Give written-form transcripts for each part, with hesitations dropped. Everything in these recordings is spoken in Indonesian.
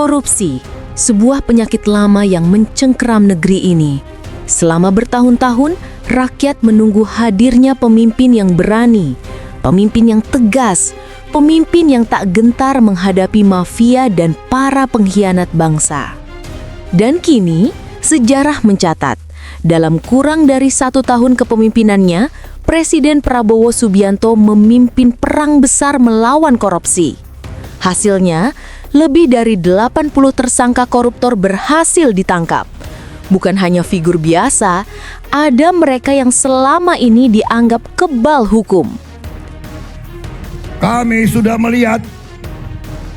Korupsi, sebuah penyakit lama yang mencengkeram negeri ini. Selama bertahun-tahun, rakyat menunggu hadirnya pemimpin yang berani, pemimpin yang tegas, pemimpin yang tak gentar menghadapi mafia dan para pengkhianat bangsa. Dan kini, sejarah mencatat, dalam kurang dari 1 tahun kepemimpinannya, Presiden Prabowo Subianto memimpin perang besar melawan korupsi. Hasilnya, lebih dari 80 tersangka koruptor berhasil ditangkap. Bukan hanya figur biasa, ada mereka yang selama ini dianggap kebal hukum. Kami sudah melihat,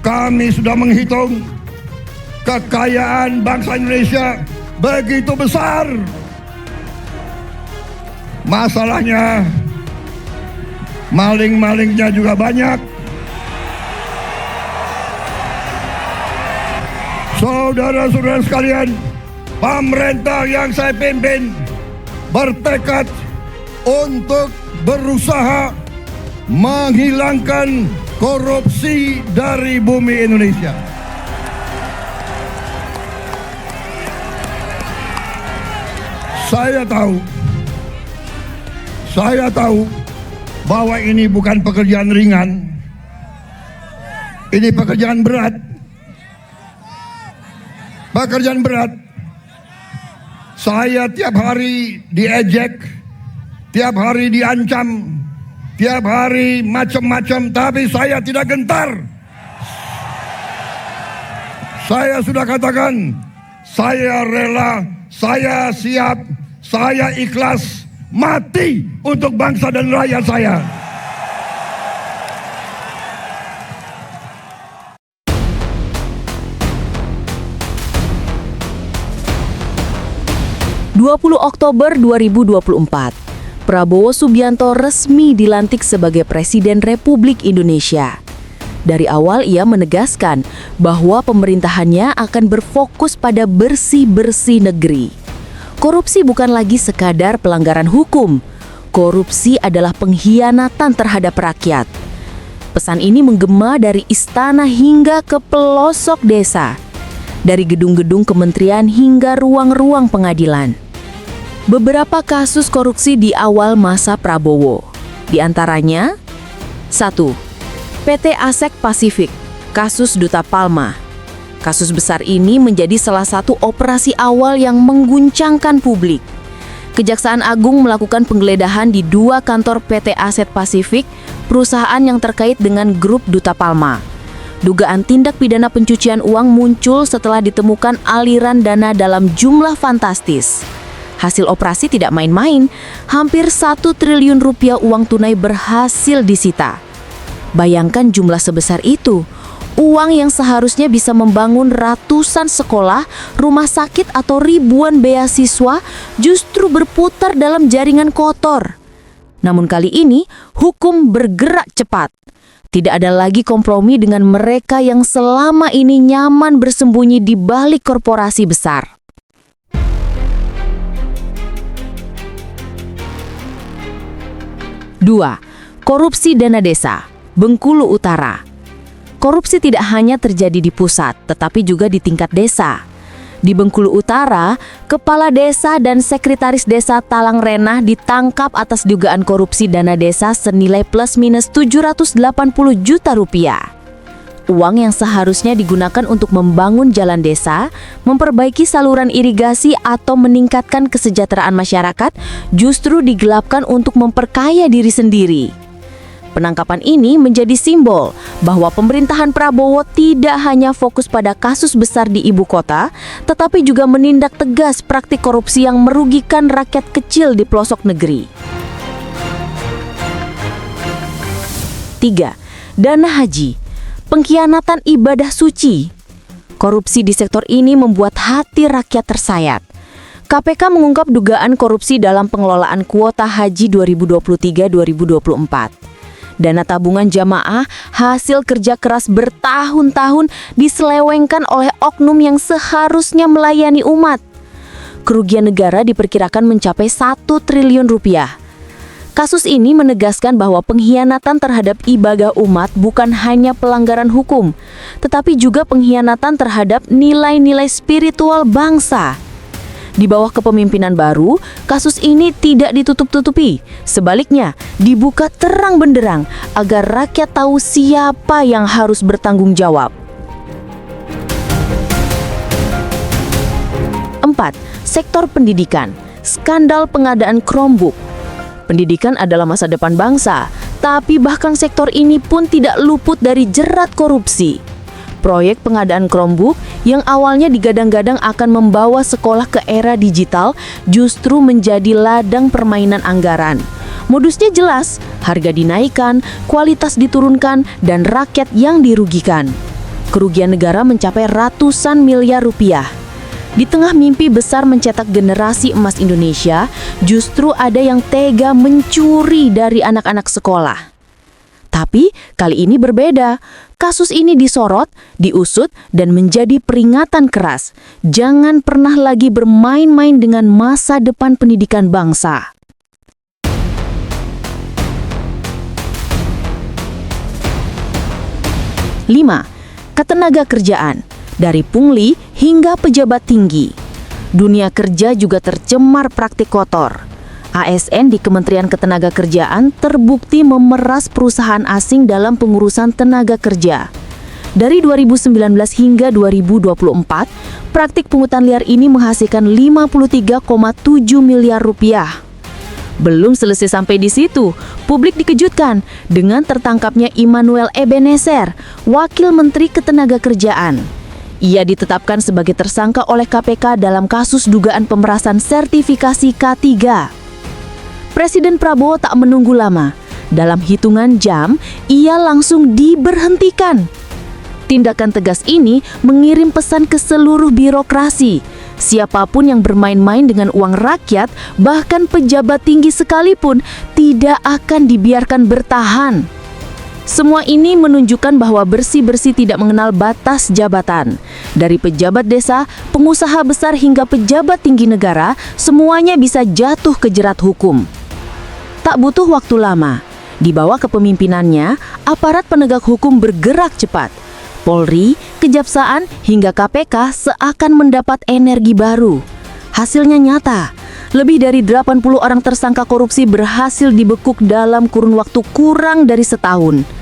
kami sudah menghitung kekayaan bangsa Indonesia begitu besar. Masalahnya, maling-malingnya juga banyak. Saudara-saudara sekalian, pemerintah yang saya pimpin bertekad untuk berusaha menghilangkan korupsi dari bumi Indonesia. Saya tahu bahwa ini bukan pekerjaan ringan. Ini pekerjaan berat. Pekerjaan berat. Saya tiap hari diejek, tiap hari diancam, tiap hari macam-macam, tapi saya tidak gentar. Saya sudah katakan, saya rela, saya siap, saya ikhlas mati untuk bangsa dan rakyat saya. 20 Oktober 2024, Prabowo Subianto resmi dilantik sebagai Presiden Republik Indonesia. Dari awal ia menegaskan bahwa pemerintahannya akan berfokus pada bersih-bersih negeri. Korupsi bukan lagi sekadar pelanggaran hukum. Korupsi adalah pengkhianatan terhadap rakyat. Pesan ini menggema dari istana hingga ke pelosok desa, dari gedung-gedung kementerian hingga ruang-ruang pengadilan. Beberapa kasus korupsi di awal masa Prabowo. Di antaranya, 1. PT Asek Pasifik, kasus Duta Palma. Kasus besar ini menjadi salah satu operasi awal yang mengguncangkan publik. Kejaksaan Agung melakukan penggeledahan di 2 kantor PT Asek Pasifik, perusahaan yang terkait dengan grup Duta Palma. Dugaan tindak pidana pencucian uang muncul setelah ditemukan aliran dana dalam jumlah fantastis. Hasil operasi tidak main-main, hampir 1 triliun rupiah uang tunai berhasil disita. Bayangkan jumlah sebesar itu, uang yang seharusnya bisa membangun ratusan sekolah, rumah sakit atau ribuan beasiswa justru berputar dalam jaringan kotor. Namun kali ini, hukum bergerak cepat. Tidak ada lagi kompromi dengan mereka yang selama ini nyaman bersembunyi di balik korporasi besar. 2. Korupsi dana desa, Bengkulu Utara. Korupsi tidak hanya terjadi di pusat, tetapi juga di tingkat desa. Di Bengkulu Utara, kepala desa dan sekretaris desa Talang Renah ditangkap atas dugaan korupsi dana desa senilai plus minus 780 juta rupiah. Uang yang seharusnya digunakan untuk membangun jalan desa, memperbaiki saluran irigasi atau meningkatkan kesejahteraan masyarakat justru digelapkan untuk memperkaya diri sendiri. Penangkapan ini menjadi simbol bahwa pemerintahan Prabowo tidak hanya fokus pada kasus besar di ibu kota, tetapi juga menindak tegas praktik korupsi yang merugikan rakyat kecil di pelosok negeri. 3. Dana haji, pengkhianatan ibadah suci. Korupsi di sektor ini membuat hati rakyat tersayat. KPK mengungkap dugaan korupsi dalam pengelolaan kuota haji 2023-2024. Dana tabungan jamaah hasil kerja keras bertahun-tahun diselewengkan oleh oknum yang seharusnya melayani umat. Kerugian negara diperkirakan mencapai 1 triliun rupiah. Kasus ini menegaskan bahwa pengkhianatan terhadap ibadah umat bukan hanya pelanggaran hukum, tetapi juga pengkhianatan terhadap nilai-nilai spiritual bangsa. Di bawah kepemimpinan baru, kasus ini tidak ditutup-tutupi. Sebaliknya, dibuka terang benderang agar rakyat tahu siapa yang harus bertanggung jawab. 4. Sektor pendidikan. Skandal pengadaan Chromebook. Pendidikan adalah masa depan bangsa, tapi bahkan sektor ini pun tidak luput dari jerat korupsi. Proyek pengadaan Chromebook yang awalnya digadang-gadang akan membawa sekolah ke era digital justru menjadi ladang permainan anggaran. Modusnya jelas, harga dinaikkan, kualitas diturunkan, dan rakyat yang dirugikan. Kerugian negara mencapai ratusan miliar rupiah. Di tengah mimpi besar mencetak generasi emas Indonesia, justru ada yang tega mencuri dari anak-anak sekolah. Tapi kali ini berbeda. Kasus ini disorot, diusut, dan menjadi peringatan keras. Jangan pernah lagi bermain-main dengan masa depan pendidikan bangsa. 5. Ketenaga kerjaan. Dari pungli hingga pejabat tinggi. Dunia kerja juga tercemar praktik kotor. ASN di Kementerian Ketenagakerjaan terbukti memeras perusahaan asing dalam pengurusan tenaga kerja. Dari 2019 hingga 2024, praktik pungutan liar ini menghasilkan 53,7 miliar rupiah. Belum selesai sampai di situ, publik dikejutkan dengan tertangkapnya Immanuel Ebenezer, Wakil Menteri Ketenagakerjaan. Ia ditetapkan sebagai tersangka oleh KPK dalam kasus dugaan pemerasan sertifikasi K3. Presiden Prabowo tak menunggu lama. Dalam hitungan jam, ia langsung diberhentikan. Tindakan tegas ini mengirim pesan ke seluruh birokrasi. Siapapun yang bermain-main dengan uang rakyat, bahkan pejabat tinggi sekalipun, tidak akan dibiarkan bertahan. Semua ini menunjukkan bahwa bersih-bersih tidak mengenal batas jabatan. Dari pejabat desa, pengusaha besar hingga pejabat tinggi negara, semuanya bisa jatuh ke jerat hukum. Tak butuh waktu lama. Di bawah kepemimpinannya, aparat penegak hukum bergerak cepat. Polri, Kejaksaan, hingga KPK seakan mendapat energi baru. Hasilnya nyata. Lebih dari 80 orang tersangka korupsi berhasil dibekuk dalam kurun waktu kurang dari setahun.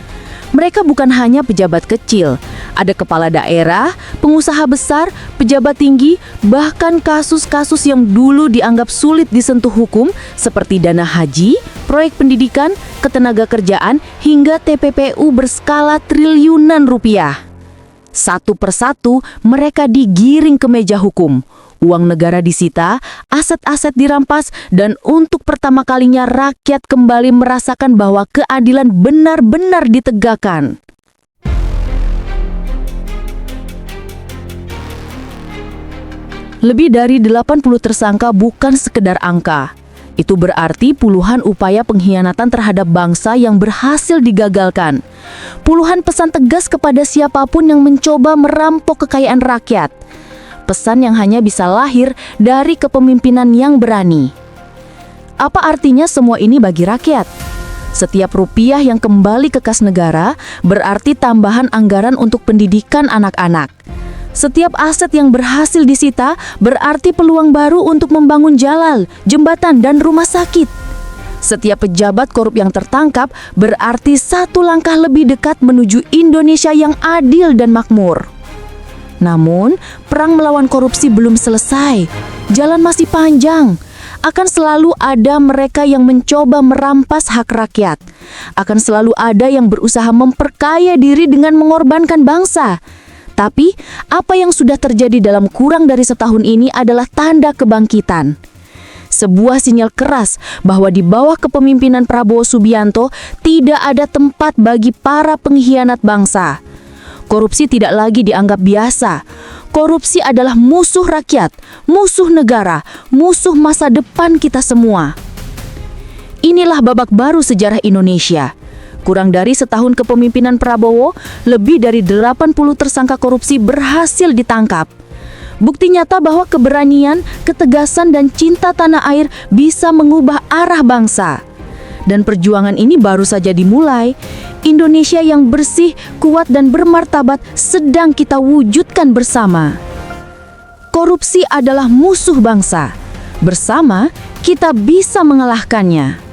Mereka bukan hanya pejabat kecil, ada kepala daerah, pengusaha besar, pejabat tinggi, bahkan kasus-kasus yang dulu dianggap sulit disentuh hukum seperti dana haji, proyek pendidikan, ketenagakerjaan, hingga TPPU berskala triliunan rupiah. Satu persatu mereka digiring ke meja hukum. Uang negara disita, aset-aset dirampas, dan untuk pertama kalinya rakyat kembali merasakan bahwa keadilan benar-benar ditegakkan. Lebih dari 80 tersangka bukan sekedar angka. Itu berarti puluhan upaya pengkhianatan terhadap bangsa yang berhasil digagalkan. Puluhan pesan tegas kepada siapapun yang mencoba merampok kekayaan rakyat. Pesan yang hanya bisa lahir dari kepemimpinan yang berani. Apa artinya semua ini bagi rakyat? Setiap rupiah yang kembali ke kas negara berarti tambahan anggaran untuk pendidikan anak-anak. Setiap aset yang berhasil disita berarti peluang baru untuk membangun jalan, jembatan, dan rumah sakit. Setiap pejabat korup yang tertangkap berarti satu langkah lebih dekat menuju Indonesia yang adil dan makmur. Namun, perang melawan korupsi belum selesai. Jalan masih panjang. Akan selalu ada mereka yang mencoba merampas hak rakyat. Akan selalu ada yang berusaha memperkaya diri dengan mengorbankan bangsa. Tapi, apa yang sudah terjadi dalam kurang dari setahun ini adalah tanda kebangkitan. Sebuah sinyal keras bahwa di bawah kepemimpinan Prabowo Subianto tidak ada tempat bagi para pengkhianat bangsa. Korupsi tidak lagi dianggap biasa. Korupsi adalah musuh rakyat, musuh negara, musuh masa depan kita semua. Inilah babak baru sejarah Indonesia. Kurang dari setahun kepemimpinan Prabowo, lebih dari 80 tersangka korupsi berhasil ditangkap. Bukti nyata bahwa keberanian, ketegasan, dan cinta tanah air bisa mengubah arah bangsa. Dan perjuangan ini baru saja dimulai. Indonesia yang bersih, kuat, dan bermartabat sedang kita wujudkan bersama. Korupsi adalah musuh bangsa. Bersama, kita bisa mengalahkannya.